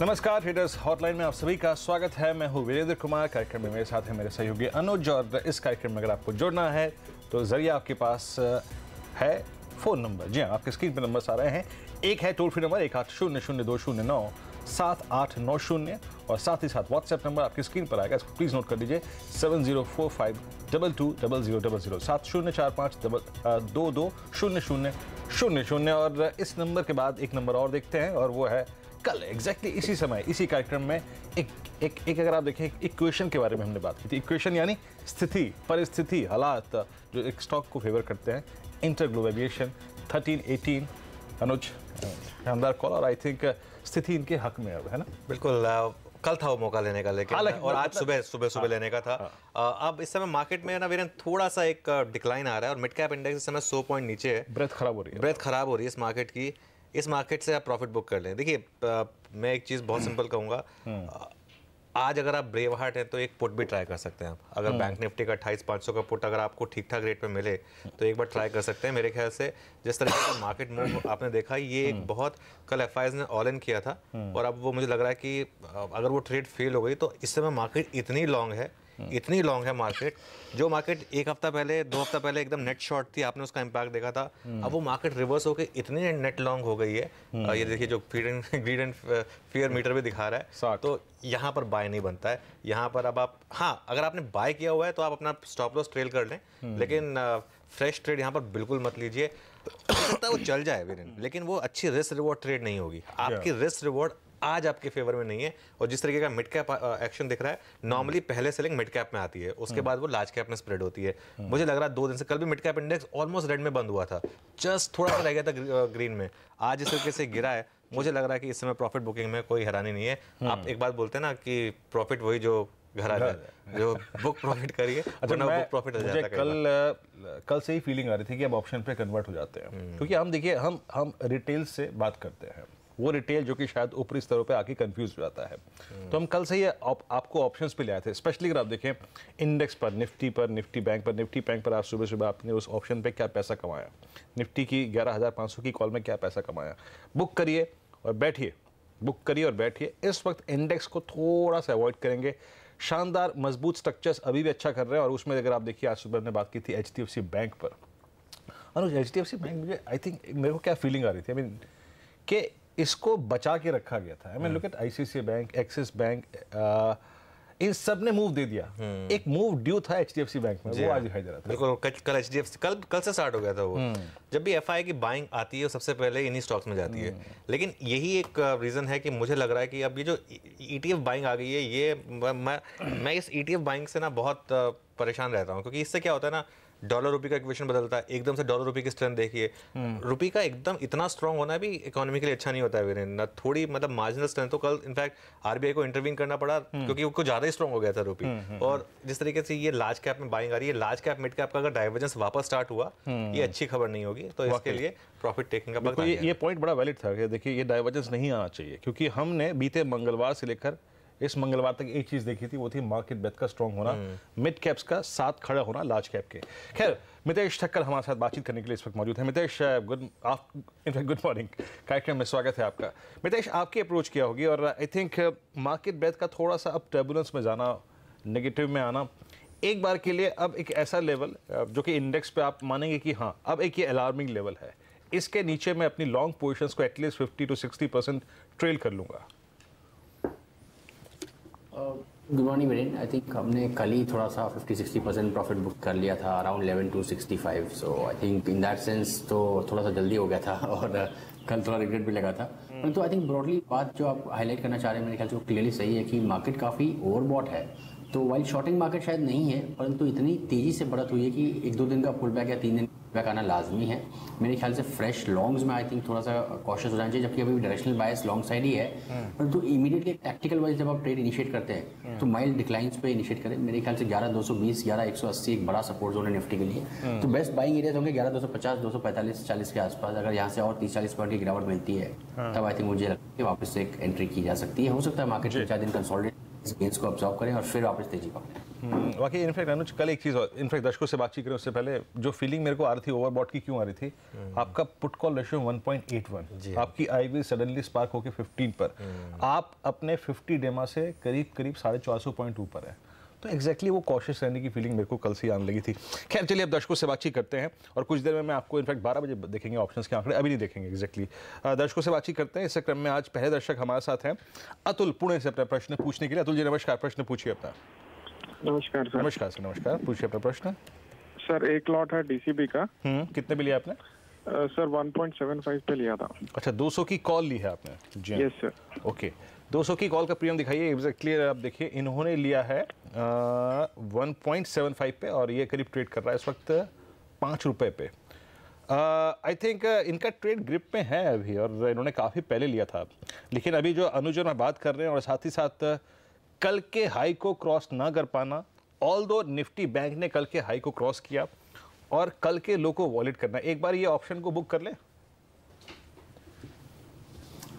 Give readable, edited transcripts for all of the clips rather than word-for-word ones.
नमस्कार, traders hotline में आप सभी का स्वागत है। मैं हूं वीरेंद्र कुमार। कार्यक्रम में मेरे साथ है मेरे सहयोगी अनुज। और इस कार्यक्रम में अगर आपको जुड़ना है तो जरिया आपके पास है फ़ोन नंबर। जी हाँ, आपके स्क्रीन पर नंबर्स आ रहे हैं। एक है टोल फ्री नंबर 1800-209-7890 और साथ ही साथ व्हाट्सएप नंबर आपकी स्क्रीन पर आएगा, इसको प्लीज़ नोट कर लीजिए 7045220000 7045220000। और इस नंबर के बाद एक नंबर और देखते हैं और वो है कल एग्जैक्टली इसी समय इसी कार्यक्रम में एक अगर आप देखें इक्वेशन के बारे में हमने बात की थी। इक्वेशन यानी स्थिति, परिस्थिति, हालात जो एक स्टॉक को फेवर करते हैं। इंटरग्लोब एविएशन 1318 अनुज शानदार कॉल और आई थिंक स्थिति इनके हक में अब है ना। बिल्कुल, कल था वो मौका लेने का, लेकिन और आज सुबह लेने का था। अब इस समय मार्केट में ना वीरेंद्र थोड़ा सा एक डिक्लाइन आ रहा है और मिड कैप इंडेक्स इस समय 100 पॉइंट नीचे है। ब्रेथ खराब हो रही है इस मार्केट की। इस मार्केट से आप प्रॉफिट बुक कर लें। देखिए, मैं एक चीज़ बहुत सिंपल कहूँगा, आज अगर आप ब्रेव हार्ट हैं तो एक पुट भी ट्राई कर सकते हैं आप। अगर बैंक निफ्टी का 28,500 का पुट अगर आपको ठीक ठाक रेट पे मिले तो एक बार ट्राई कर सकते हैं। मेरे ख्याल से जिस तरीके का मार्केट मूव आपने देखा, ये एक बहुत कल एफआईज ने ऑल इन किया था और अब वो मुझे लग रहा है कि अगर वो ट्रेड फेल हो गई तो इस समय मार्केट इतनी लॉन्ग है मार्केट। जो मार्केट एक हफ्ता पहले 2 हफ्ता पहले एकदम नेट शॉर्ट थी, आपने उसका इम्पैक्ट देखा था। अब वो मार्केट रिवर्स होकर इतनी नेट लॉन्ग हो गई है। ये देखिए, जो ग्रीड एंड फियर मीटर भी दिखा रहा है, तो यहाँ पर बाय नहीं बनता है। यहाँ पर अब आप, हाँ, अगर आपने बाय किया हुआ है तो आप अपना स्टॉप लॉस ट्रेल कर लें, लेकिन फ्रेश ट्रेड यहाँ पर मिड कैप मत लीजिए। हो सकता है वो चल जाए वीरेंद्र, लेकिन वो अच्छी रिस्क रिवॉर्ड ट्रेड नहीं होगी। आपकी रिस्क रिवॉर्ड आज आपके फेवर में नहीं है। और जिस तरीके का मिड कैप एक्शन दिख रहा है, नॉर्मली पहले सेलिंग मिड कैप में आती है, उसके बाद वो लार्ज कैप में स्प्रेड होती है। मुझे लग रहा है 2 दिन से, कल भी mid cap index almost red में बंद हुआ था, जस्ट थोड़ा सा रह गया था ग्रीन में। आज इस तरीके से गिरा है, मुझे लग रहा है कि इस समय प्रॉफिट बुकिंग में कोई हैरानी नहीं है। आप एक बात बोलते हैं ना कि प्रॉफिट वही जो घर आ जाए, जो बुक प्रॉफिट करिए। अच्छा, बुक प्रॉफिट मुझे कल से ही फीलिंग आ रही थी कि अब ऑप्शन पे कन्वर्ट हो जाते हैं, क्योंकि हम देखिए हम रिटेल से बात करते हैं, वो रिटेल जो कि शायद ऊपरी स्तरों पे आके कंफ्यूज हो जाता है। तो हम कल से ही आपको ऑप्शंस पे ले आए थे। स्पेशली अगर आप देखें इंडेक्स पर, निफ्टी बैंक पर आप सुबह आपने उस ऑप्शन पे क्या पैसा कमाया, निफ्टी की 11,500 की कॉल में क्या पैसा कमाया। बुक करिए और बैठिए। इस वक्त इंडेक्स को थोड़ा सा अवॉइड करेंगे। शानदार मजबूत स्ट्रक्चर्स अभी भी अच्छा कर रहे हैं। और उसमें अगर आप देखिए, आज सुबह हमने बात की थी HDFC बैंक पर। अनुज, HDFC बैंक मुझे आई थिंक मेरे को क्या फीलिंग आ रही थी, आई मीन कि इसको बचा के रखा गया था। I mean look at ICICI bank, Axis bank, इन सब ने मूव दे दिया। एक मूव ड्यू था HDFC बैंक में, वो आज दिखाई दे रहा था। बिल्कुल, कल HDFC कल से स्टार्ट हो गया था वो। जब भी FI की बाइंग आती है, सबसे पहले इन्हीं स्टॉक्स में जाती है। लेकिन यही एक रीजन है कि मुझे लग रहा है कि अब ये जो ETF बाइंग आ गई है, ये मैं इस ETF बाइंग से ना बहुत परेशान रहता हूँ, क्योंकि इससे क्या होता है ना, डॉलर रुपये का इक्वेशन बदलता है एकदम से। डॉलर रुपये की स्ट्रेंथ देखिए, रुपये का एकदम इतना स्ट्रांग होना भी इकोनॉमी के लिए अच्छा नहीं होता है वीरेंद्र ना। थोड़ी मतलब मार्जिनल स्ट्रेंथ, तो कल इनफैक्ट RBI को इंटरवीन करना पड़ा क्योंकि उनको ज़्यादा ही स्ट्रांग हो गया था रुपये। और जिस तरीके से ये लार्ज कैप में बाइंग आ रही है, लार्ज कैप मिड कैप का अगर डाइवर्जेंस वापस स्टार्ट हुआ, ये अच्छी खबर नहीं होगी। तो इसके लिए प्रॉफिट टेकिंग का वक्त आ गया। ये पॉइंट बड़ा वैलिड था कि देखिए, ये डाइवर्जेंस नहीं आना चाहिए, क्योंकि हमने बीते मंगलवार से लेकर इस मंगलवार तक एक चीज देखी थी, वो थी मार्केट ब्रेथ का स्ट्रांग होना, मिड कैप्स का साथ खड़ा होना लार्ज कैप के। खैर, मितेश ठक्कर हमारे साथ बातचीत करने के लिए इस वक्त मौजूद है। मितेश, गुड मॉर्निंग, कार्यक्रम में स्वागत है आपका। मितेश, आपकी अप्रोच किया होगी और आई थिंक मार्केट ब्रेथ का थोड़ा सा अब टर्बुलेंस में जाना, नेगेटिव में आना, एक बार के लिए अब एक ऐसा लेवल जो कि इंडेक्स पे आप मानेंगे कि हाँ, अब एक ये अलार्मिंग लेवल है, इसके नीचे मैं अपनी लॉन्ग पोजिशंस को एटलीस्ट 50 to 60% ट्रेल कर लूंगा। Good morning Virendra. I think हमने कल ही थोड़ा सा 50-60% प्रॉफिट बुक कर लिया था, around 11,265। So I think in that sense तो थोड़ा सा जल्दी हो गया था और कल थोड़ा रिग्रेट भी लगा था। परंतु आई थिंक ब्रॉडली बात जो आप हाईलाइट करना चाह रहे हैं, मेरे ख्याल से वो क्लियरली सही है कि मार्केट काफ़ी ओवरबॉट है। तो वाइल शॉर्टिंग मार्केट शायद नहीं है, परंतु इतनी तेज़ी से बढ़त हुई है कि 1-2 दिन का पुल बैक या 3 दिन बैक आना लाजमी है। मेरे ख्याल से फ्रेश लॉन्ग्स में आई थिंक थोड़ा सा कॉशियस हो जाना चाहिए, जबकि अभी डायरेक्शनल बायस लॉन्ग साइड ही है। परंतु इमीडिएटली टैक्टिकल वाइज जब आप ट्रेड इनिशिएट करते हैं तो माइल्ड डिक्लाइंस पे इनिशिएट करें। मेरे ख्याल से 11,220, 11,180 एक बड़ा सपोर्ट जोन है निफ्टी के लिए। तो बेस्ट बाइंग एरियाज होंगे 11,250, 245, 40 के आसपास। अगर यहाँ से और 30-40 पॉइंट की गिरावट मिलती है तब आई थिंक मुझे लगता है कि वापस से एक एंट्री की जा सकती है। हो सकता है मार्केट 4 दिन कंसोलिडेट इस गेंस को ऑब्जर्व करें और फिर वापस तेजी पकड़ें। वाकई इनफैक्ट अनुज कल एक चीज़ और इनफैक्ट दर्शकों से बातचीत करें उससे पहले जो फीलिंग मेरे को आ रही थी ओवरबॉट की क्यों आ रही थी, आपका पुट कॉल रेशियो 1.81, आपकी आईवी सडनली स्पार्क होकर 15 पर, आप अपने 50 डेमा से करीब करीब 450 पॉइंट ऊपर है। तो एग्जैक्टली वो कॉशियस रहने की फीलिंग मेरे को कल से आने लगी थी। खैर चलिए अब दर्शकों से बातचीत करते हैं और कुछ देर में मैं आपको इनफैक्ट 12 बजे देखेंगे ऑप्शंस के आंकड़े, अभी नहीं देखेंगे एग्जैक्टली। दर्शकों से बातचीत करते हैं। इस क्रम में आज पहले दर्शक हमारे साथ हैं अतुल पुणे से अपना प्रश्न पूछने के लिए। अतुल जी नमस्कार, प्रश्न पूछिए अपना। नमस्कार सर। नमस्कार सर, नमस्कार, पूछिए अपना प्रश्न। सर एक लॉट है डीसीबी का। कितने पे लिया आपने? सर 1.75 पे लिया था। अच्छा 200 की कॉल ली है आपने? जी यस सर। ओके, 200 की कॉल का प्रीमियम दिखाइए एग्जैक्टली। आप देखिए इन्होंने लिया है 1.75 पे और ये करीब ट्रेड कर रहा है इस वक्त 5 रुपए पे। आई थिंक इनका ट्रेड ग्रिप में है अभी और इन्होंने काफ़ी पहले लिया था, लेकिन अभी जो अनुज और मैं बात कर रहे हैं और साथ ही साथ कल के हाई को क्रॉस ना कर पाना, ऑल्दो निफ्टी बैंक ने कल के हाई को क्रॉस किया और कल के लो को वॉलेट करना, एक बार ये ऑप्शन को बुक कर लें।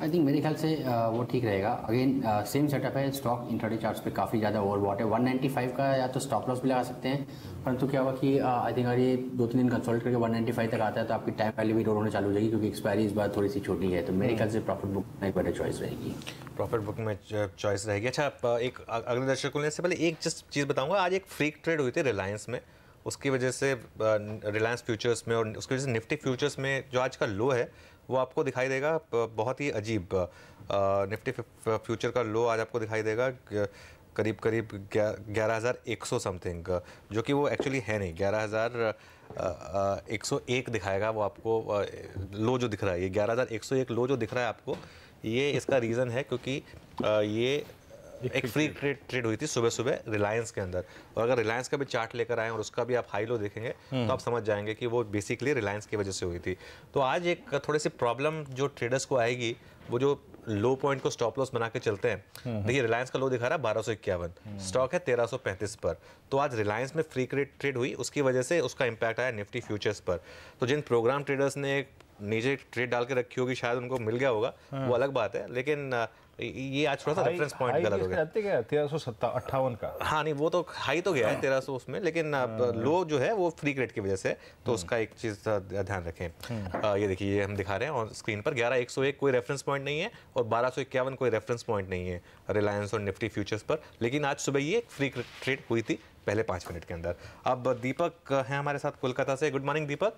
आई थिंक मेरे ख्याल से वो ठीक रहेगा। अगेन सेम सेटअप है, स्टॉक इंट्राडे चार्ट्स पे काफ़ी ज़्यादा ओवरबॉट है। 195 का या तो स्टॉप लॉस भी लगा सकते हैं, परंतु क्या होगा कि आई थिंक अगर ये 2-3 दिन कंसोल्ट करके 195 तक आता है तो आपकी टाइम वैल्यू भी रोल होने चालू हो जाएगी, क्योंकि एक्सपायरी इस बार थोड़ी सी छोटी है। तो मेरे ख्याल से प्रॉफिट बुक में एक बेटर चॉइस रहेगी। प्रॉफिट बुक में चॉइस रहेगी। अच्छा एक अगले दर्शकों ने इससे पहले एक जस्ट चीज़ बताऊंगा, आज एक फ्रीक ट्रेड हुई थी रिलायंस में, उसकी वजह से रिलायंस फ्यूचर्स में और उसकी वजह से निफ्टी फ्यूचर्स में जो आज का लो है वो आपको दिखाई देगा बहुत ही अजीब। निफ्टी फ्यूचर का लो आज आपको दिखाई देगा करीब करीब 11,100 समथिंग, जो कि वो एक्चुअली है नहीं। 11,101 दिखाएगा वो आपको लो जो दिख रहा है, ये 11,101 लो जो दिख रहा है आपको, ये इसका रीज़न है क्योंकि ये एक फ्री ट्रेड हुई थी सुबह सुबह रिलायंस के अंदर। और अगर रिलायंस का भी चार्ट लेकर आए और उसका भी आप हाई लो देखेंगे तो आप समझ जाएंगे कि वो बेसिकली रिलायंस की वजह से हुई थी। तो आज एक थोड़ी सी प्रॉब्लम जो ट्रेडर्स को आएगी, वो जो लो पॉइंट को स्टॉप लॉस बना के चलते हैं। देखिए रिलायंस का लो दिखा रहा है 1251, स्टॉक है 1335 पर। तो आज रिलायंस में फ्री ट्रेड हुई, उसकी वजह से उसका इंपैक्ट आया निफ्टी फ्यूचर्स पर। तो जिन प्रोग्राम ट्रेडर्स ने नीचे ट्रेड डाल के रखी होगी, शायद उनको मिल गया होगा, वो अलग बात है, लेकिन ये आज थोड़ा सा रेफरेंस पॉइंट गलत हो गया। 1358 का। हाँ नहीं, वो तो हाई तो गया है 1300 उसमें, लेकिन लो जो है वो फ्री क्रेडिट की वजह से, तो उसका एक चीज़ ध्यान रखें। ये देखिए, ये हम दिखा रहे हैं ऑन स्क्रीन पर 11,101 कोई रेफरेंस पॉइंट नहीं है और 1251 कोई रेफरेंस पॉइंट नहीं है रिलायंस और निफ्टी फ्यूचर्स पर, लेकिन आज सुबह ये फ्री ट्रेड हुई थी पहले 5 मिनट के अंदर। अब दीपक हैं हमारे साथ कोलकाता से। गुड मॉर्निंग दीपक।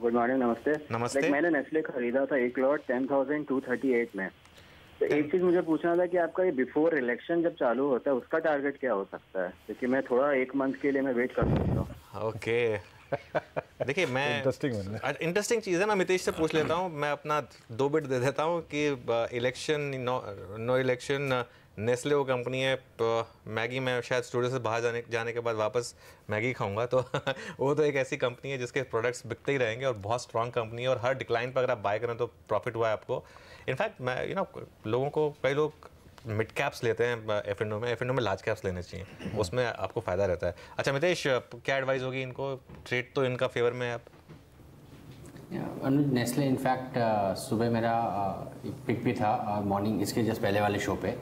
गुड मॉर्निंग, नमस्ते। नमस्ते। मैंने नेस्ले खरीदा था एक लॉट 10,238 में। तो एक चीज मुझे पूछना था कि आपका ये बिफोर इलेक्शन जब चालू होता है उसका टारगेट क्या हो सकता है, क्योंकि मैं थोड़ा 1 मंथ के लिए मैं वेट कर सकता हूँ। ओके देखिए, मैं इंटरेस्टिंग चीज़ है, मैं मितेश से पूछ लेता हूँ, मैं अपना 2 बिट दे देता हूँ कि इलेक्शन नो इलेक्शन नेस्ले वो कंपनी है, मैगी में शायद स्टूडियो से बाहर जाने के बाद वापस मैगी खाऊंगा, तो वो तो एक ऐसी कंपनी है जिसके प्रोडक्ट्स बिकते ही रहेंगे और बहुत स्ट्रॉन्ग कंपनी है और हर डिक्लाइन पर अगर आप बाय करें तो प्रॉफिट हुआ है आपको। इनफैक्ट मैं लोगों को, कई लोग मिड कैप्स लेते हैं एफ&ओ में लार्ज कैप्स लेने चाहिए, उसमें आपको फ़ायदा रहता है। अच्छा मितेश, क्या एडवाइस होगी इनको? ट्रेड तो इनका फेवर में है आप। अनुज, नेस्ले इनफैक्ट सुबह मेरा एक पिक भी था मॉर्निंग इसके जस्ट पहले वाले शो पे,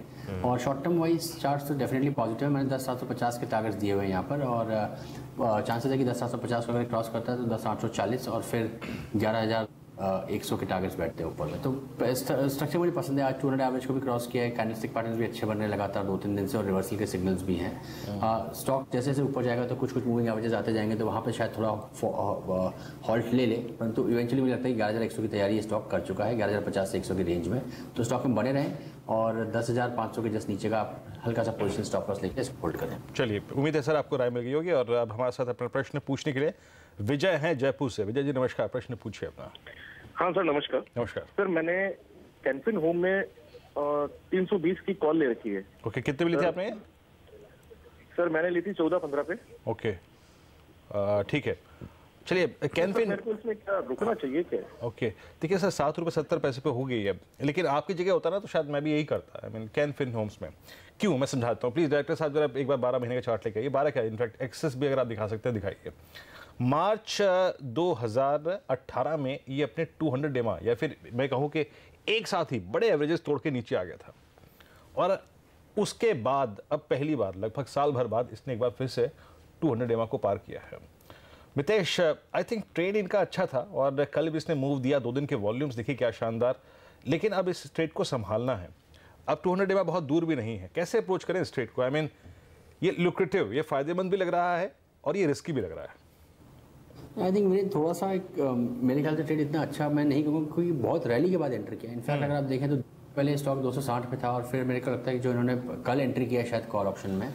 और शॉर्ट टर्म वाइज चार्ट्स तो डेफिनेटली पॉजिटिव है। मैंने 10,750 के टारगेट्स दिए हुए हैं यहाँ पर, और चांसेस है कि 10,750 को अगर क्रॉस करता है तो 10,840 और फिर 11,100 के टारगेट्स बैठते हैं ऊपर में। तो स्ट्रक्चर मुझे पसंद है। आज 200 एवरेज को भी क्रॉस किया है, कैंडलस्टिक पैटर्न्स भी अच्छे बन रहे हैं लगातार 2-3 दिन से, और रिवर्सल के सिग्नल्स भी हैं। स्टॉक जैसे जैसे ऊपर जाएगा तो कुछ मूविंग एवरेजेस आते जाएंगे, तो वहाँ पे शायद थोड़ा हॉल्ट ले ले, परंतु इवेंचुअली मुझे लगता है कि 11,100 की तैयारी स्टॉक कर चुका है, 11,050 से 100 की रेंज में। तो स्टॉक में बने रहें और 10,500 के जस्ट नीचे का हल्का सा पोजीशन स्टॉप लॉस लेके होल्ड करें। चलिए, उम्मीद है सर आपको राय मिल गई होगी। और अब हमारे साथ अपना प्रश्न पूछने के लिए विजय हैं जयपुर से। विजय जी नमस्कार, प्रश्न पूछिए अपना। हाँ सर, नमस्कार। नमस्कार सर, मैंने कैनफिन होम में 320 की कॉल ले रखी है। ओके, कितने में ली थी आपने? सर मैंने ली थी 14-15 पे। ओके, ठीक है। चलिए, कैनफिन मेरे को इसमें क्या रुकना चाहिए क्या? ओके, देखिए सर, 7 रुपये 70 पैसे पे हो गई है, लेकिन आपकी जगह होता ना तो शायद मैं भी यही करता। आई मीन कैनफिन होम्स में क्यों, मैं समझाता हूँ। प्लीज़ डायरेक्टर साहब जरा एक बार 12 महीने का चार्ट लेके आइए। 12 क्या, इनफैक्ट एक्सेस भी अगर आप दिखा सकते हैं दिखाइए। मार्च 2018 में ये अपने 200 डेमा या फिर मैं कहूँ कि एक साथ ही बड़े एवरेजेस तोड़ के नीचे आ गया था, और उसके बाद अब पहली बार लगभग साल भर बाद इसने एक बार फिर से 200 EMA को पार किया है। मितेश, आई थिंक ट्रेड इनका अच्छा था और कल भी इसने मूव दिया, 2 दिन के वॉल्यूम्स देखिए क्या शानदार, लेकिन अब इस ट्रेड को संभालना है। अब 200 EMA बहुत दूर भी नहीं है, कैसे अप्रोच करें इस ट्रेड को? आई मीन ये लुक्रेटिव, ये फायदेमंद भी लग रहा है और ये रिस्की भी लग रहा है। आई थिंक मेरे थोड़ा सा मेरे ख्याल से ट्रेड इतना अच्छा मैं नहीं कहूँगा, क्योंकि बहुत रैली के बाद एंटर किया। इनफैक्ट अगर आप देखें तो पहले स्टॉक 260 पे था और फिर मेरे को लगता है कि जो इन्होंने कल एंट्री किया शायद कॉल ऑप्शन में,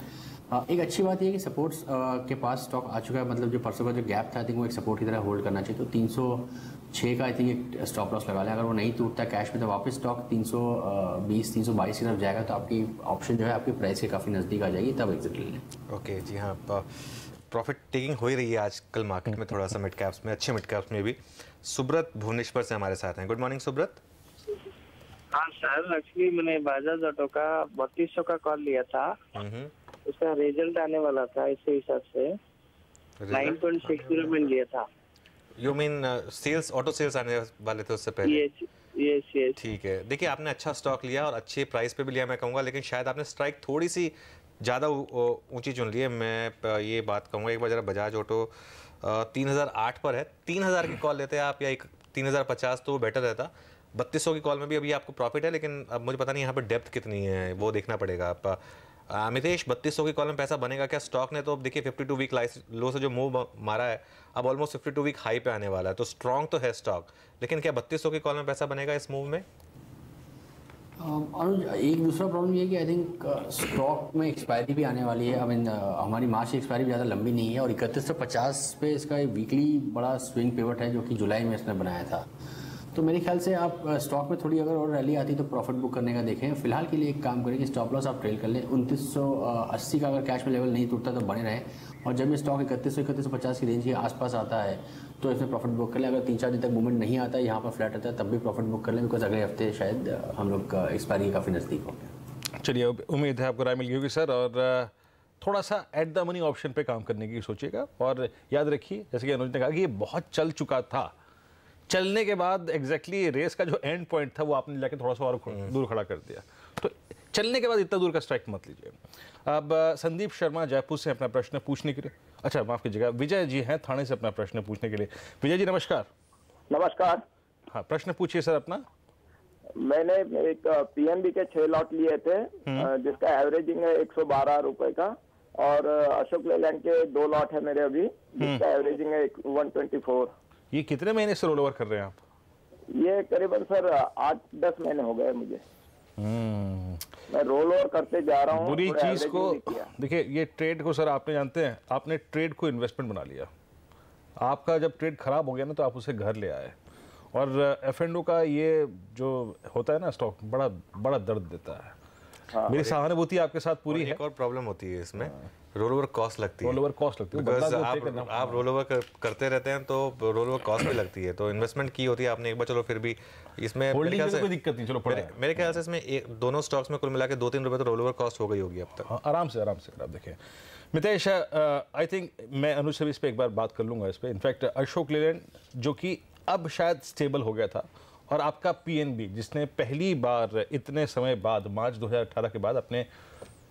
एक अच्छी बात ये है कि सपोर्ट्स के पास स्टॉक आ चुका है। मतलब जो परसों का जो गैप था आई थिंक वो एक सपोर्ट की तरह होल्ड करना चाहिए। तो 306 का आई थिंक एक स्टॉप लॉस लगा लें। अगर वो नहीं टूटता कैश में तो वापस स्टॉक 320 322 की तरफ जाएगा, तो आपकी ऑप्शन जो है आपकी प्राइस के काफ़ी नज़दीक आ जाएगी, तब एग्जिट ले लें। ओके जी हाँ, प्रॉफिट टेकिंग हो ही रही है आजकल मार्केट में, थोड़ा सा मिड कैप्स में, अच्छे मिड कैप्स में भी। सुब्रत भुवनेश्वर से हमारे साथ हैं। Good morning Subrata. हाँ सर, एक्चुअली मैंने बजाज ऑटो का 3200 का कॉल लिया था, उसका रिजल्ट आने वाला था, इसके हिसाब से 9.60 में लिया था। You mean sales, auto sales आने वाले थे उससे पहले? यस। ठीक है, देखिए आपने अच्छा स्टॉक लिया और अच्छे प्राइस पे भी लिया मैं कहूँगा, लेकिन शायद आपने स्ट्राइक थोड़ी सी ज़्यादा ऊंची चुन ली है। मैं ये बात कहूँगा, एक बार जरा बजाज ऑटो 3008 पर है, 3000 की कॉल लेते हैं आप या 3050 तो बेटर रहता। 3200 की कॉल में भी अभी आपको प्रॉफिट है, लेकिन अब मुझे पता नहीं यहाँ पर डेप्थ कितनी है, वो देखना पड़ेगा। आप मितेश, 3200 की कॉल में पैसा बनेगा क्या? स्टॉक ने तो अब देखिए 52 वीक लो से जो मूव मारा है, अब ऑलमोस्ट 52 वीक हाई पे आने वाला है, तो स्ट्रॉन्ग तो है स्टॉक, लेकिन क्या 3200 की कॉल में पैसा बनेगा इस मूव में? अनुज, एक दूसरा प्रॉब्लम ये है कि आई थिंक स्टॉक में एक्सपायरी भी आने वाली है। आई मीन हमारी मार्च की एक्सपायरी भी ज़्यादा लंबी नहीं है और 3150 पे इसका एक वीकली बड़ा स्विंग पिवट है जो कि जुलाई में इसने बनाया था। तो मेरे ख्याल से आप स्टॉक में थोड़ी अगर और रैली आती तो प्रॉफिट बुक करने का देखें। फिलहाल के लिए एक काम करें कि स्टॉप लॉस आप ट्रेल कर लें। 2980 का अगर कैश में लेवल नहीं टूटता तो बने रहे, और जब ये स्टॉक 3150 की रेंज के आसपास आता है तो इसमें प्रॉफिट बुक कर लें। अगर 3-4 दिन तक मूवमेंट नहीं आता, यहाँ पर फ्लैट आता है, तब भी प्रॉफिट बुक कर लें, बिकॉज अगले हफ्ते शायद हम लोग एक्सपायरी काफ़ी नज़दीक हो गया। चलिए, उम्मीद है आपको राय मिल गई सर, और थोड़ा सा एट द मनी ऑप्शन पे काम करने की सोचिएगा। और याद रखिए, जैसे कि अनुज ने कहा कि ये बहुत चल चुका था, चलने के बाद एग्जैक्टली रेस का जो एंड पॉइंट था वो आपने जाके थोड़ा सा और दूर खड़ा कर दिया, तो चलने के बाद इतना दूर का स्ट्राइक मत लीजिए। अब संदीप शर्मा जयपुर से अपना प्रश्न पूछने के लिए, अच्छा माफ कीजिएगा, विजय जी हैं थाने से अपना प्रश्न पूछने के लिए। विजय जी नमस्कार। नमस्कार। हाँ, प्रश्न पूछिए सर अपना। मैंने एक पीएनबी के 6 लॉट लिए थे, जिसका एवरेजिंग है 112 रुपए का, और अशोक लेलैंड के 2 लॉट है मेरे अभी, जिसका एवरेजिंग है 124। ये कितने महीने से रोल ओवर कर रहे हैं आप? ये करीबन सर 8-10 महीने हो गए मुझे। मैं रोल ओवर करते जा रहा हूँ। बुरी चीज को देखिए, ये ट्रेड को सर आपने जानते हैं, आपने ट्रेड को इन्वेस्टमेंट बना लिया। आपका जब ट्रेड खराब हो गया ना तो आप उसे घर ले आए, और F&O का ये जो होता है ना स्टॉक, बड़ा बड़ा दर्द देता है। मेरी सहानुभूति आपके साथ पूरी है। एक और प्रॉब्लम होती है इसमें, रोल ओवर कॉस्ट लगती है। रोल ओवर कॉस्ट लगती है, बिकॉज आप रोल ओवर करते रहते हैं तो रोल ओवर कॉस्ट भी लगती है, तो इन्वेस्टमेंट की होती है आपने एक बार, चलो फिर भी इसमें होल्डिंग में कोई दिक्कत नहीं, चलो मेरे ख्याल से इसमें दोनों स्टॉक्स में कुल मिला के 2-3 रुपए तो रोल ओवर कॉस्ट हो गई होगी अब तक। आराम से आप देखें। मितेश, आई थिंक मैं अनुज से इस पर एक बार बात कर लूंगा इस पर। इनफैक्ट अशोक लेलैंड जो कि अब शायद स्टेबल हो गया था, और आपका पीएनबी जिसने पहली बार इतने समय बाद मार्च 2018 के बाद अपने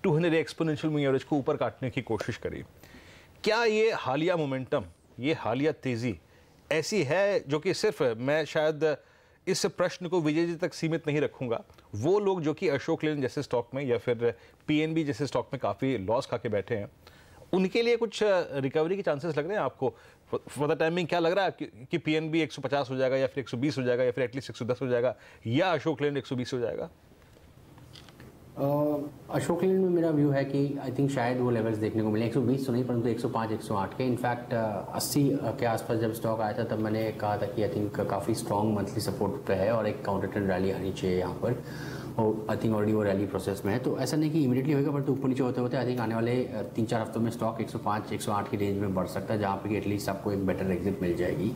200 एक्सपोनेंशियल मूविंग एवरेज को ऊपर काटने की कोशिश करी, क्या ये हालिया मोमेंटम, ये हालिया तेजी ऐसी है जो कि सिर्फ, मैं शायद इस प्रश्न को विजय जी तक सीमित नहीं रखूंगा, वो लोग जो कि अशोक लेलैंड जैसे स्टॉक में या फिर पीएनबी जैसे स्टॉक में काफ़ी लॉस खा के बैठे हैं, उनके लिए कुछ रिकवरी के चांसेस लग रहे हैं आपको? फॉर द टाइमिंग क्या लग रहा है कि पीएनबी 150 हो जाएगा या फिर 120 हो जाएगा या फिर एटलीस्ट 110 हो जाएगा, या अशोक लेलैंड 120 हो जाएगा? अशोक लेलैंड में मेरा व्यू है कि आई थिंक शायद वो लेवल्स देखने को मिले, 120 तो नहीं परंतु 105-108 के। इनफैक्ट 80 के आसपास जब स्टॉक आया था तब मैंने कहा था कि आई थिंक काफ़ी स्ट्रॉन्ग मंथली सपोर्ट पे है और एक काउंटर ट्रेंड रैली आनी चाहिए यहाँ पर, और आई थिंक ऑलरेडी वो रैली प्रोसेस में है। तो ऐसा नहीं कि इमीडिएटली होगा, पर तो ऊपर नीचे होते होते आई थिंक आने वाले 3-4 हफ्तों में स्टॉक 105-108 की रेंज में बढ़ सकता है, जहाँ पर कि एटलीस्ट आपको एक बेटर एग्जिट मिल जाएगी।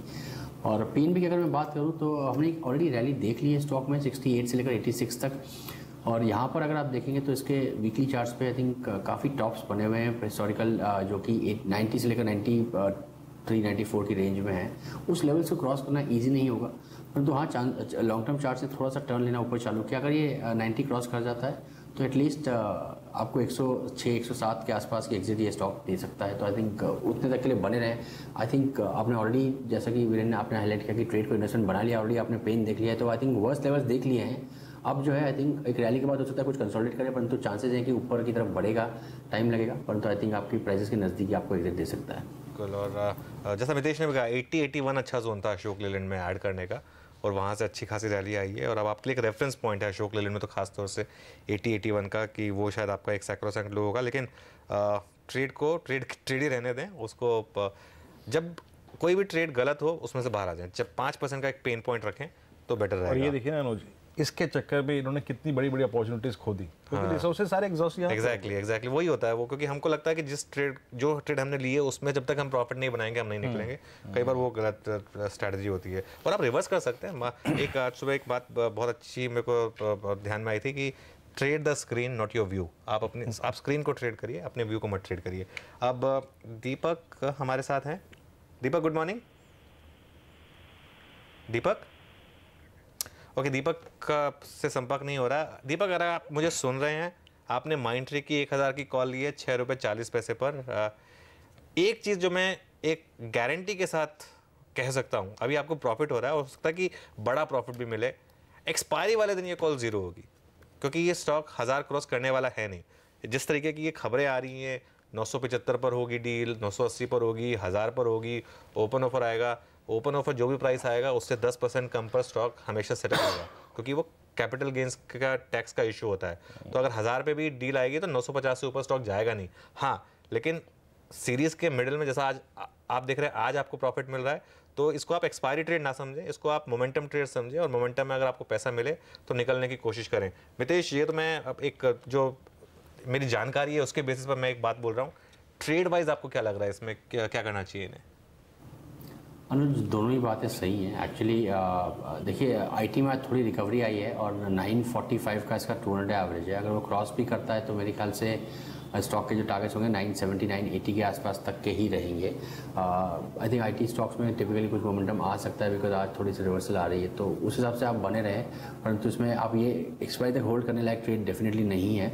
और पीएनबी की अगर मैं बात करूँ तो हमने ऑलरेडी रैली देख ली है स्टॉक में 68 से लेकर 86 तक, और यहाँ पर अगर आप देखेंगे तो इसके वीकली चार्ट्स पे आई थिंक काफ़ी टॉप्स बने हुए हैं हिस्टोरिकल, जो कि 90 से लेकर 93-94 की रेंज में है। उस लेवल से क्रॉस करना इजी नहीं होगा, परंतु हाँ लॉन्ग टर्म चार्ट से थोड़ा सा टर्न लेना ऊपर चालू किया। अगर ये 90 क्रॉस कर जाता है तो एटलीस्ट आपको 106 107 के आसपास की एग्जिट ये स्टॉक दे सकता है। तो आई थिंक उतने तक के लिए बने रहें। आई थिंक आपने ऑलरेडी, जैसा कि वीरेंद्र ने आपने हाईलाइट किया कि ट्रेड को इन्वेस्टमेंट बना लिया, ऑलरेडी आपने पेन देख लिया है, तो आई थिंक वर्स्ट लेवल्स देख लिए हैं। अब जो है आई थिंक एक रैली के बाद हो सकता है कुछ कंसोलिडेट करे, परंतु चांसेस हैं कि ऊपर की तरफ बढ़ेगा, टाइम लगेगा, परंतु आई थिंक आपकी प्राइसेस के नज़दीक आपको एग्जिट दे सकता है। बिल्कुल। और जैसा मितेश ने भी कहा 80-81 अच्छा जोन था अशोक लेलैंड में ऐड करने का, और वहाँ से अच्छी खासी रैली आई है। और अब आपके लिए एक रेफरेंस पॉइंट है अशोक लेलैंड में तो खास तौर से 80-81 का, कि वो शायद आपका एक सैक्रोसैंक्ट लो होगा। लेकिन ट्रेड ही रहने दें उसको। जब कोई भी ट्रेड गलत हो उसमें से बाहर आ जाए, जब 5% का एक पेन पॉइंट रखें तो बेटर रहेगा। और ये देखिए ना अनुज, इसके चक्कर में इन्होंने कितनी बड़ी बड़ी अपॉर्चुनिटीज खो दी, क्योंकि रिसोर्सेज सारे एग्जॉस्ट यहाँ। एग्जैक्टली वही होता है वो, क्योंकि हमको लगता है कि जो ट्रेड हमने लिए उसमें जब तक हम प्रॉफिट नहीं बनाएंगे हम नहीं निकलेंगे। कई बार वो गलत स्ट्रैटेजी होती है, और आप रिवर्स कर सकते हैं। एक आज सुबह एक बात बहुत अच्छी मेरे को ध्यान में आई थी कि trade the screen not your view. आप स्क्रीन को ट्रेड करिए, अपने व्यू को मत ट्रेड करिए। अब दीपक हमारे साथ हैं। दीपक गुड मॉर्निंग। दीपक ओके, दीपक का से संपर्क नहीं हो रहा। दीपक अगर आप मुझे सुन रहे हैं, आपने माइंडट्री की 1000 की कॉल ली है 6 रुपये 40 पैसे पर। एक चीज़ जो मैं एक गारंटी के साथ कह सकता हूँ, अभी आपको प्रॉफिट हो रहा है, हो सकता है कि बड़ा प्रॉफिट भी मिले। एक्सपायरी वाले दिन ये कॉल ज़ीरो होगी, क्योंकि ये स्टॉक 1000 क्रॉस करने वाला है नहीं। जिस तरीके की ये खबरें आ रही हैं, 975 पर होगी डील, 980 पर होगी, 1000 पर होगी, ओपन ऑफर आएगा। ओपन ऑफर जो भी प्राइस आएगा उससे 10% कम पर स्टॉक हमेशा सेटल होगा, क्योंकि वो कैपिटल गेंस का टैक्स का इशू होता है। तो अगर 1000 पे भी डील आएगी तो 950 से ऊपर स्टॉक जाएगा नहीं। हाँ, लेकिन सीरीज के मिडिल में जैसा आज आप देख रहे हैं, आज आपको प्रॉफिट मिल रहा है, तो इसको आप एक्सपायरी ट्रेड ना समझें, इसको आप मोमेंटम ट्रेड समझें, और मोमेंटम में अगर आपको पैसा मिले तो निकलने की कोशिश करें। मितेश, ये तो मैं अब एक जो मेरी जानकारी है उसके बेसिस पर मैं एक बात बोल रहा हूँ। ट्रेड वाइज आपको क्या लग रहा है, इसमें क्या करना चाहिए इन्हें? अनुज, दोनों ही बातें सही हैं एक्चुअली। देखिए आईटी में थोड़ी रिकवरी आई है, और 945 का इसका 200 एवरेज है। अगर वो क्रॉस भी करता है तो मेरे ख्याल से स्टॉक के जो टारगेट्स होंगे 970 980 के आसपास तक के ही रहेंगे। आई थिंक आईटी स्टॉक्स में टिपिकली कुछ मोमेंटम आ सकता है, बिकॉज आज थोड़ी सी रिवर्सल आ रही है, तो उस हिसाब से आप बने रहें। परंतु इसमें आप ये एक्सपायरी तक होल्ड करने लायक ट्रेड डेफिनेटली नहीं है।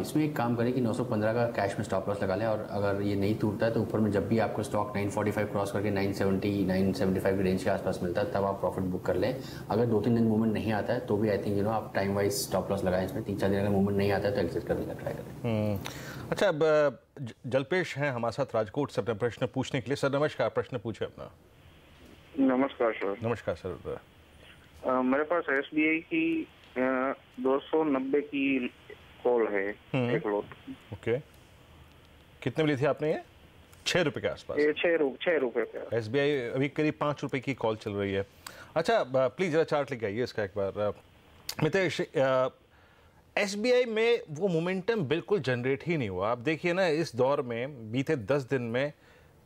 इसमें एक काम करें कि 915 का कैश में स्टॉप लॉस लगा लें, और अगर ये नहीं टूटता है तो ऊपर में जब भी आपको स्टॉक 945 क्रॉस करके 970 975 की रेंज के आसपास मिलता है तब आप प्रॉफिट बुक कर लें। अगर 2-3 दिन मूवमेंट नहीं आता है तो भी आई थिंक आप टाइम वाइज स्टॉप लॉस लगाएं इसमें। 3-4 दिन अगर मूवमेंट नहीं आता है तो एग्जिट करने का ट्राई करें। अच्छा, अब जलपेश हैं हमारे साथ राजकोट से अपने प्रश्न पूछने के लिए। सर नमस्कार, प्रश्न पूछे अपना। नमस्कार सर। नमस्कार सर। मेरे पास SBI की 290 की कॉल है, एक लॉट। ओके, कितने में ली थी आपने ये? 6 रुपये के आसपास? 6 रुपये पे। SBI अभी करीब 5 रुपये की कॉल चल रही है। अच्छा, प्लीज़ जरा चार्ट लेके आइए इसका एक बार। मितेश, SBI में वो मोमेंटम बिल्कुल जनरेट ही नहीं हुआ। आप देखिए ना, इस दौर में बीते 10 दिन में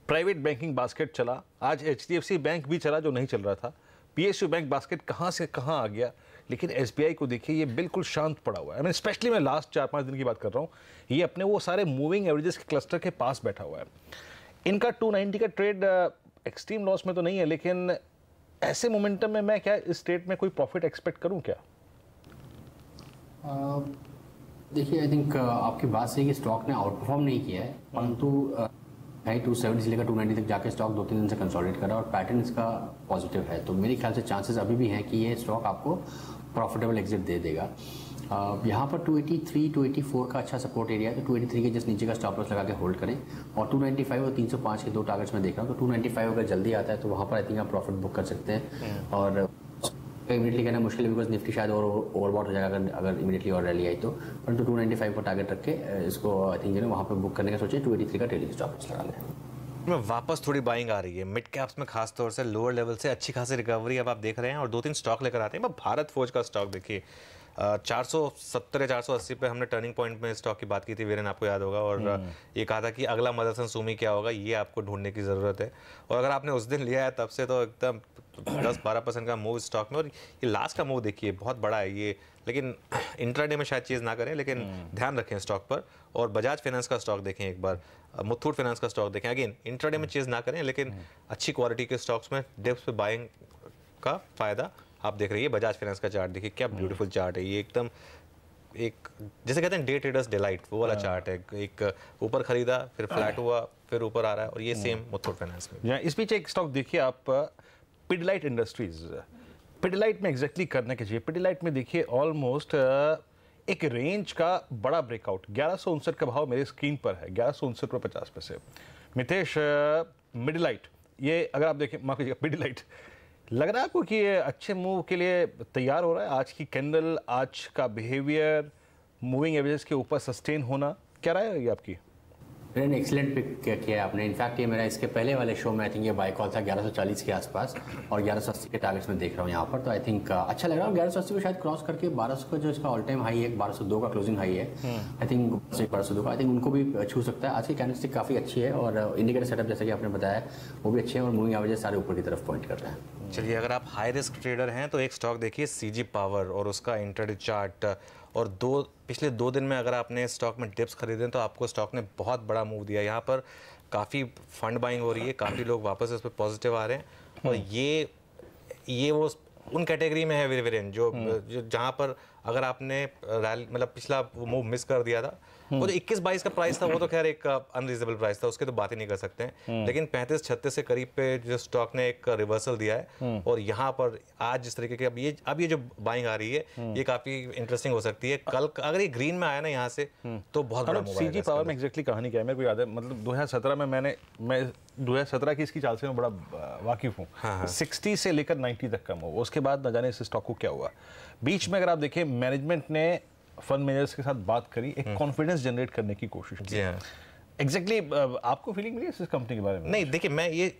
प्राइवेट बैंकिंग बास्केट चला, आज HDFC बैंक भी चला जो नहीं चल रहा था, PSU बैंक बास्केट कहाँ से कहाँ आ गया, लेकिन SBI को देखिए ये बिल्कुल शांत पड़ा हुआ है। मैं स्पेशली मैं लास्ट 4-5 दिन की बात कर रहा हूँ, ये अपने वो सारे मूविंग एवरेजेस के क्लस्टर के पास बैठा हुआ है। इनका 290 का ट्रेड एक्सट्रीम लॉस में तो नहीं है, लेकिन ऐसे मोमेंटम में मैं क्या इस ट्रेड में कोई प्रॉफिट एक्सपेक्ट करूँ क्या? देखिए आई थिंक आपकी बात सही है कि स्टॉक ने आउट परफॉर्म नहीं किया है, परंतु 270 से लेकर 290 तक जाके स्टॉक 2-3 दिन से कंसोलिडेट कर रहा है, और पैटर्न इसका पॉजिटिव है। तो मेरे ख्याल से चांसेस अभी भी हैं कि ये स्टॉक आपको प्रॉफिटेबल एग्जिट दे देगा। यहाँ पर 283 284 का अच्छा सपोर्ट एरिया है, तो 283 के जस्ट नीचे का स्टॉप लॉस लगा के होल्ड करें। और 295 और 305 के 2 टारगेट्स में देख रहा हूँ, तो 295 अगर जल्दी आता है तो वहाँ पर आई थिंक आप प्रॉफिट बुक कर सकते हैं। और इमीडिएटली कहना मुश्किल है, बिकॉज निफ्टी शायद और ओवरबॉट हो जाएगा अगर इमीडिएटली और रैली आई तो। परंतु 295 को टारगेट रख के इसको आई थिंक वहाँ पर बुक करने का सोचें। 283 का ट्रेडिंग स्टॉप लॉस लगा लें। में वापस थोड़ी बाइंग आ रही है मिड कैप्स में, खास तौर से लोअर लेवल से अच्छी खासी रिकवरी अब आप देख रहे हैं, और 2-3 स्टॉक लेकर आते हैं। भारत फोर्ज का स्टॉक देखिए 470 या 480 पे हमने टर्निंग पॉइंट में स्टॉक की बात की थी, वीरेन आपको याद होगा, और ये कहा था कि अगला मदरसन सुमी क्या होगा ये आपको ढूंढने की ज़रूरत है। और अगर आपने उस दिन लिया है तब से तो एकदम 10-12% का मूव स्टॉक में, और ये लास्ट का मूव देखिए बहुत बड़ा है ये। लेकिन इंट्राडे में शायद चीज़ ना करें, लेकिन ध्यान रखें स्टॉक पर। और बजाज फाइनेंस का स्टॉक देखें एक बार, मुथूट फाइनेंस का स्टॉक देखें। अगेन इंट्राडे में चीज़ ना करें, लेकिन अच्छी क्वालिटी के स्टॉक्स में डिप्स पे बाइंग का फ़ायदा आप देख रही है। बजाज फाइनेंस का चार्ट देखिए, क्या ब्यूटीफुल चार्ट है ये, एकदम एक जैसे कहते हैं डे ट्रेडर्स डिलाइट, वो वाला चार्ट है, एक ऊपर खरीदा फिर फ्लैट हुआ फिर ऊपर आ रहा है, और ये सेम मुथूट फाइनेंस में। इस बीच एक स्टॉक देखिए आप, पिडिलाइट इंडस्ट्रीज। पिडिलाइट में एग्जैक्टली करने के चाहिए, पिडिलाइट में देखिए ऑलमोस्ट एक रेंज का बड़ा ब्रेकआउट, 1159 का भाव मेरे स्क्रीन पर है, 1159.50 मितेश, मिडिलाइट ये अगर आप देखें, माफ कीजिएगा पिडिलाइट, लग रहा है आपको कि ये अच्छे मूव के लिए तैयार हो रहा है? आज की कैंडल, आज का बिहेवियर, मूविंग एवरेज के ऊपर सस्टेन होना, क्या राय है आपकी? एक्सीलेंट पिक किया है आपने। इनफैक्ट ये मेरा इसके पहले वाले शो में आई थिंक ये बाय कॉल था 1140 के आसपास, और 1180 के टारगेट्स में देख रहा हूँ यहाँ पर, तो आई थिंक अच्छा लग रहा है। 1180 को शायद क्रॉस करके 1200 का जो इसका ऑल टाइम हाई है, 1202 का क्लोजिंग हाई है, आई थिंक 1202 का, आई थिंक उनको भी छू सकता है। आज की कैंडलस्टिक काफ़ी अच्छी है और इंडिकेटर सेटअप जैसा कि आपने बताया वो भी अच्छे हैं, और मूविंग एवरेज सारे ऊपर की तरफ पॉइंट कर रहे हैं। चलिए, अगर आप हाई रिस्क ट्रेडर हैं तो एक स्टॉक देखिए सीजी पावर, और उसका इंटरडे चार्ट, और पिछले 2 दिन में अगर आपने स्टॉक में डिप्स खरीदे तो आपको स्टॉक ने बहुत बड़ा मूव दिया। यहाँ पर काफ़ी फंड बाइंग हो रही है, काफ़ी लोग वापस इस पर पॉजिटिव आ रहे हैं, और ये वो उन कैटेगरी में है वीरेन जो जहाँ पर अगर आपने मतलब पिछला मूव मिस कर दिया था, वो जो 21-22 का प्राइस था वो तो खैर एक अनरीजनेबल प्राइस था, उसके तो बात ही नहीं कर सकते हैं, लेकिन 35-36 से करीब पे जो स्टॉक ने एक रिवर्सल दिया है, और यहाँ पर आज जिस तरीके की अब ये जो बाइंग आ रही है ये काफी इंटरेस्टिंग हो सकती है। कल अगर ये ग्रीन में आया ना यहाँ से तो बहुत बड़ा मूव आएगा। सीजी पावर में एग्जैक्टली कहानी क्या है मेरे को याद है, मतलब 2017 में मैं 2017 की इसकी चाल से मैं बड़ा वाकिफ हूँ। 60 से लेकर 90 तक का मूव, उसके बाद न जाने इस स्टॉक को क्या हुआ। बीच में अगर आप देखें मैनेजमेंट ने फंड मैनेजर्स के साथ बात करी, एक कॉन्फिडेंस जनरेट करने की कोशिश की। एग्जैक्टली आपको फीलिंग मिली इस कंपनी के बारे में? नहीं, देखिए मैं ये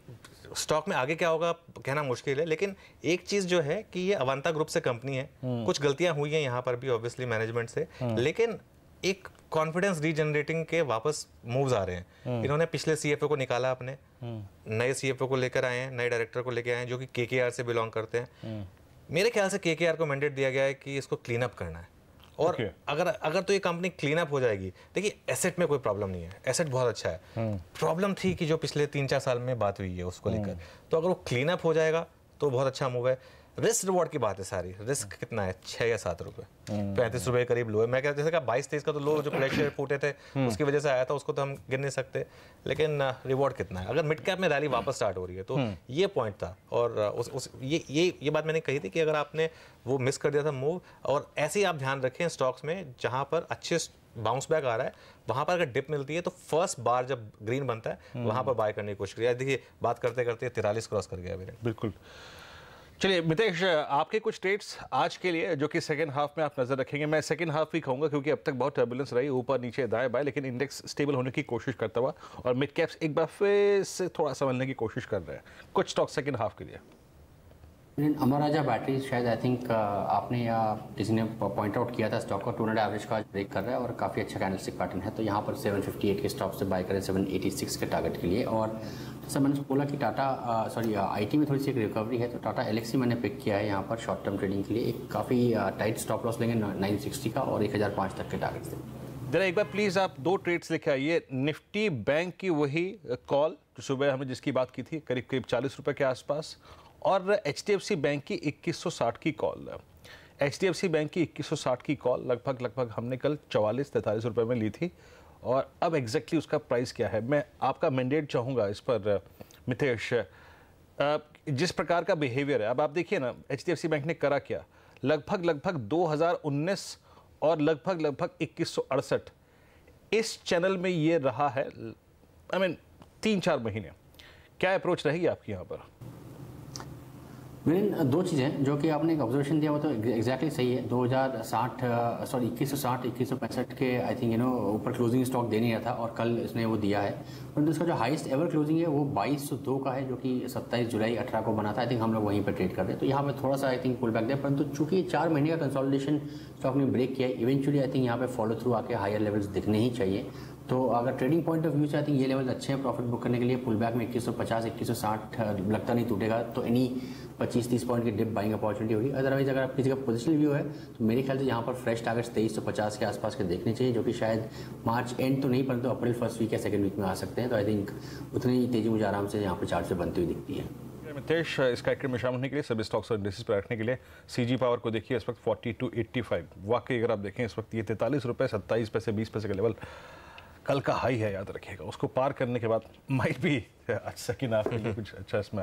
स्टॉक में आगे क्या होगा कहना मुश्किल है, लेकिन एक चीज जो है कि ये अवंता ग्रुप से कंपनी है, कुछ गलतियां हुई हैं यहाँ पर भी ऑब्वियसली मैनेजमेंट से, लेकिन एक कॉन्फिडेंस रीजनरेटिंग के वापस मूव्स आ रहे हैं। इन्होंने पिछले सीएफओ को निकाला, अपने नए सीएफओ को लेकर आए हैं, नए डायरेक्टर को लेकर आए हैं जो कि केकेआर से बिलोंग करते हैं। मेरे ख्याल से केकेआर को मैंडेट दिया गया है कि इसको क्लीन अप करना है, और अगर तो ये कंपनी क्लीन अप हो जाएगी, देखिए एसेट में कोई प्रॉब्लम नहीं है, एसेट बहुत अच्छा है। प्रॉब्लम थी कि जो पिछले 3-4 साल में बात हुई है उसको लेकर, तो अगर वो क्लीन अप हो जाएगा तो बहुत अच्छा मूव है। रिस्क रिवॉर्ड की बात है सारी, रिस्क कितना है 6 या 7 रुपए, 35 रुपए के करीब लो है। मैं कहता जैसे का 22-23 का तो लो जो फ्लैश शेयर फूटे थे उसकी वजह से आया था, उसको तो हम गिन नहीं सकते, लेकिन रिवॉर्ड कितना है। अगर मिड कैप में रैली वापस स्टार्ट हो रही है तो ये पॉइंट था, और ये बात मैंने कही थी कि अगर आपने वो मिस कर दिया था मूव, और ऐसे ही आप ध्यान रखें स्टॉक्स में जहां पर अच्छे बाउंस बैक आ रहा है, वहां पर अगर डिप मिलती है तो फर्स्ट बार जब ग्रीन बनता है वहां पर बाय करने की कोशिश करिए। देखिए बात करते करते 43 क्रॉस कर गया मेरे। बिल्कुल। चलिए मितेश, आपके कुछ ट्रेड्स आज के लिए जो कि सेकंड हाफ में आप नजर रखेंगे। मैं सेकंड हाफ भी कहूंगा क्योंकि अब तक बहुत टर्बुलेंस रही, ऊपर नीचे दाएं बाएं, लेकिन इंडेक्स स्टेबल होने की कोशिश करता हुआ, और मिड कैप्स एक बार फिर से थोड़ा संभलने की कोशिश कर रहे हैं। कुछ स्टॉक सेकंड हाफ के लिए अमर राजा बैटरी, शायद आई थिंक आपने या किसी ने पॉइंट आउट किया था स्टॉक को 200 एवरेज का आज ब्रेक कर रहा है और काफ़ी अच्छा कैंडलस्टिक पैटर्न है, तो यहाँ पर 758 के स्टॉप से बाय करें 786 के टारगेट के लिए। और जैसा मैंने बोला कि टाटा आईटी में थोड़ी सी एक रिकवरी है, तो टाटा एलेक्सी मैंने पिक किया है यहाँ पर शॉर्ट टर्म ट्रेडिंग के लिए। एक काफ़ी टाइट स्टॉप लॉस लेंगे 960 का, और 1005 तक के टारगेट से। जरा एक बार प्लीज आप 2 ट्रेड्स लेके आइए। निफ्टी बैंक की वही कॉल जो सुबह हमने जिसकी बात की थी, करीब करीब 40 रुपए के आसपास, और एचडीएफसी बैंक की 2160 की कॉल। एचडीएफसी बैंक की 2160 की कॉल लगभग हमने कल 44-43 रुपए में ली थी, और अब एग्जैक्टली उसका प्राइस क्या है मैं आपका मैंडेट चाहूँगा इस पर मितेश। जिस प्रकार का बिहेवियर है, अब आप देखिए ना एचडीएफसी बैंक ने करा क्या, लगभग 2019 और लगभग 2168 इस चैनल में ये रहा है, 3-4 महीने। क्या अप्रोच रहेगी आपकी यहाँ पर? मेन 2 चीज़ें जो कि आपने एक ऑब्जर्वेशन दिया वो तो एग्जैक्टली सही है। 2160 2165 के आई थिंक ऊपर क्लोजिंग स्टॉक दे नहीं रहा था, और कल इसने वो दिया है। परंतु इसका जो हाईएस्ट एवर क्लोजिंग है वो 2202 का है, जो कि 27 जुलाई 18 को बना था। आई थिंक हम लोग वहीं पर ट्रेड कर रहे हैं, तो यहाँ पे थोड़ा सा आई थिंक पुल बैक दिया, परंतु चूंकि 4 महीने का कंसोलिडेशन स्टॉक ने ब्रेक किया है, इवेंचुअली आई थिंक यहाँ पे फॉलो थ्रू आके हायर लेवल्स दिखने ही चाहिए। तो अगर ट्रेडिंग पॉइंट ऑफ व्यू से आई थिंक ये लेवल अच्छे हैं प्रॉफिट बुक करने के लिए। पुल बैक में 2150 2160 लगता नहीं टूटेगा, तो एनी 25-30 पॉइंट की डिप बाइंग अपॉर्चुनिटी होगी। अदरवाइज अगर आप किसी का पोजिशनल व्यू है तो मेरे ख्याल से यहाँ पर फ्रेश टारगेट्स 2350 के आसपास के देखने चाहिए, जो कि शायद मार्च एंड तो नहीं परंतु अप्रैल फर्स्ट वीक या सेकंड वीक में आ सकते हैं। तो आई थिंक उतनी तेजी मुझे आराम से यहाँ पर चार्ट से बनती हुई दिखती है। मितेश, इस कैरेक्टर में शामिल होने के लिए, सभी स्टॉक्स और इंडेक्सेस पर रखने के लिए सीजी पावर को देखिए इस वक्त 4285। वाकई अगर आप देखें इस वक्त ये 43 रुपये 27 पैसे 20 पैसे का लेवल कल का हाई है, याद रखिएगा। उसको पार करने के बाद माइट भी सेकेंड हाफ के लिए कुछ अच्छा इसमें